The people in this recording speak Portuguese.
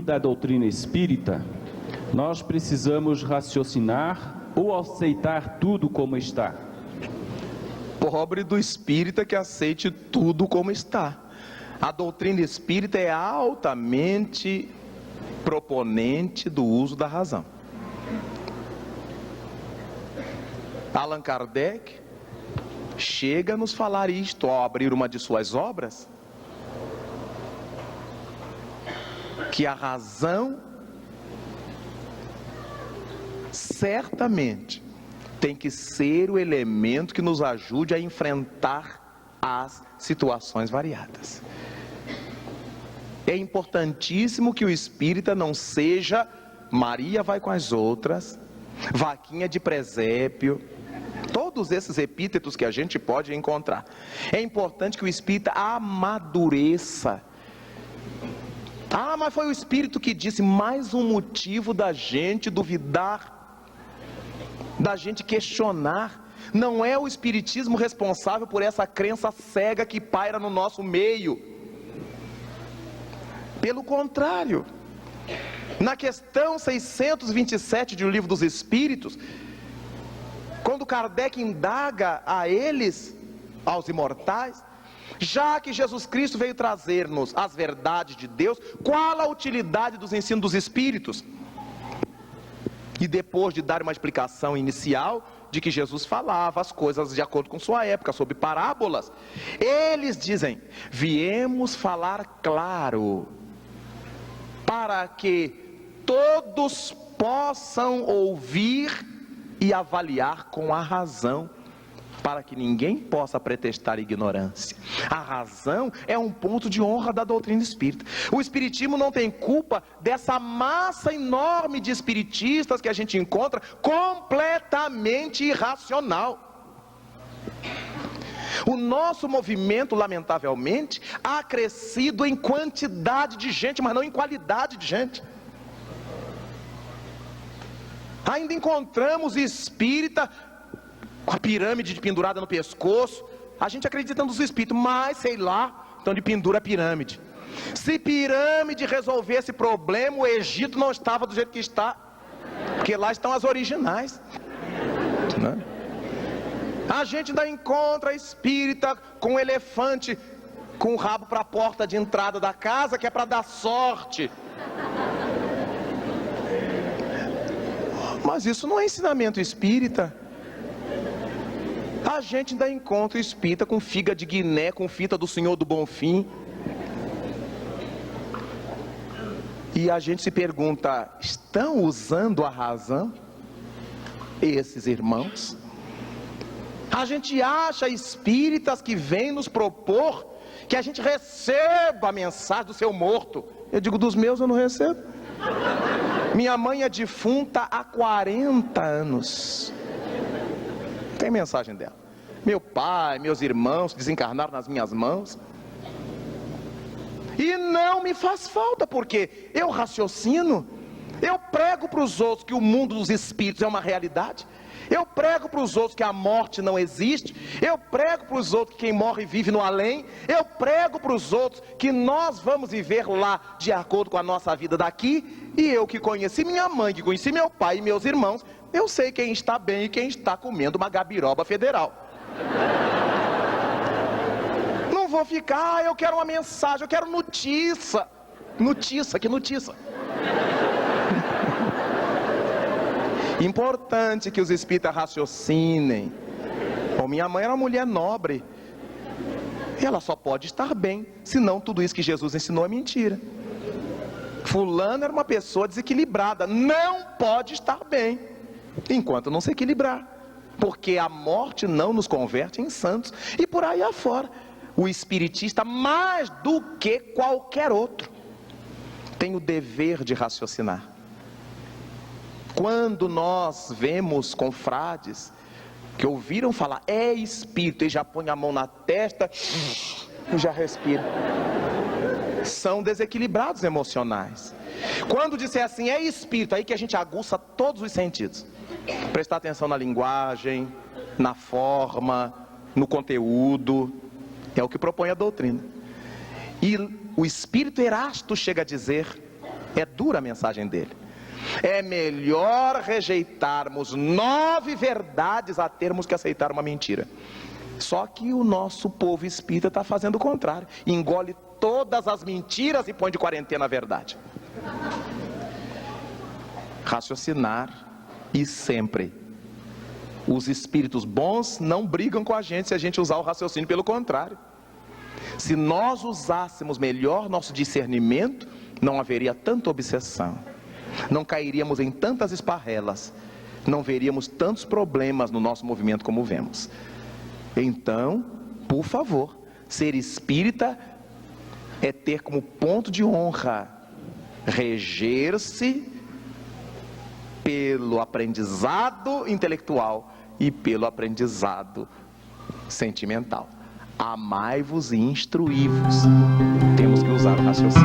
da doutrina espírita, nós precisamos raciocinar ou aceitar tudo como está? Pobre do espírita que aceite tudo como está. A doutrina espírita é altamente proponente do uso da razão. Allan Kardec chega a nos falar isto ao abrir uma de suas obras, que a razão certamente tem que ser o elemento que nos ajude a enfrentar as situações variadas. É importantíssimo que o espírita não seja Maria vai com as outras, vaquinha de presépio, todos esses epítetos que a gente pode encontrar. É importante que o espírita amadureça. Ah, mas foi o espírito que disse, mais um motivo da gente duvidar, da gente questionar. Não é o espiritismo responsável por essa crença cega que paira no nosso meio. Pelo contrário, na questão 627 do Livro dos Espíritos, quando Kardec indaga a eles, aos imortais, já que Jesus Cristo veio trazer-nos as verdades de Deus, qual a utilidade dos ensinos dos Espíritos? E depois de dar uma explicação inicial de que Jesus falava as coisas de acordo com sua época, sobre parábolas, eles dizem, viemos falar claro, para que todos possam ouvir e avaliar com a razão, para que ninguém possa pretextar ignorância. A razão é um ponto de honra da doutrina espírita. O espiritismo não tem culpa dessa massa enorme de espiritistas que a gente encontra, completamente irracional. O nosso movimento, lamentavelmente, ha crescido em quantidade de gente, mas não em qualidade de gente. Ainda encontramos espírita com a pirâmide pendurada no pescoço. A gente acredita nos espíritos, mas sei lá, então de pendura a pirâmide. Se pirâmide resolvesse problema, o Egito não estava do jeito que está, porque lá estão as originais, né? A gente ainda encontra espírita com um elefante com o rabo para a porta de entrada da casa, que é para dar sorte. Mas isso não é ensinamento espírita. A gente ainda encontra espírita com figa de Guiné, com fita do Senhor do Bonfim. E a gente se pergunta, estão usando a razão esses irmãos? A gente acha espíritas que vêm nos propor que a gente receba a mensagem do seu morto. Eu digo, dos meus eu não recebo. Minha mãe é defunta há 40 anos. Tem mensagem dela. Meu pai, meus irmãos desencarnaram nas minhas mãos. E não me faz falta, porque eu raciocino. Eu prego para os outros que o mundo dos espíritos é uma realidade. Eu prego para os outros que a morte não existe. Eu prego para os outros que quem morre vive no além. Eu prego para os outros que nós vamos viver lá de acordo com a nossa vida daqui. E eu que conheci minha mãe, que conheci meu pai e meus irmãos, eu sei quem está bem e quem está comendo uma gabiroba federal. Não vou ficar, eu quero uma mensagem, eu quero notícia. Notícia, que notícia? Importante que os espíritas raciocinem. Bom, minha mãe era uma mulher nobre. Ela só pode estar bem, senão tudo isso que Jesus ensinou é mentira. Fulano era uma pessoa desequilibrada, não pode estar bem enquanto não se equilibrar, porque a morte não nos converte em santos. E por aí afora, o espiritista, mais do que qualquer outro, tem o dever de raciocinar. Quando nós vemos confrades que ouviram falar, é espírito, e já põe a mão na testa e já respira, são desequilibrados emocionais. Quando disser assim, é espírito, aí que a gente aguça todos os sentidos. Prestar atenção na linguagem, na forma, no conteúdo, é o que propõe a doutrina. E o espírito Erasto chega a dizer É dura a mensagem dele. É melhor rejeitarmos 9 verdades a termos que aceitar uma mentira. Só que o nosso povo espírita está fazendo o contrário. Engole todas as mentiras e põe de quarentena a verdade. Raciocinar, e sempre. Os espíritos bons não brigam com a gente se a gente usar o raciocínio, pelo contrário. Se nós usássemos melhor nosso discernimento, não haveria tanta obsessão, não cairíamos em tantas esparrelas, não veríamos tantos problemas no nosso movimento como vemos. Então, por favor, ser espírita é ter como ponto de honra reger-se pelo aprendizado intelectual e pelo aprendizado sentimental. Amai-vos e instruí-vos. Temos que usar o raciocínio.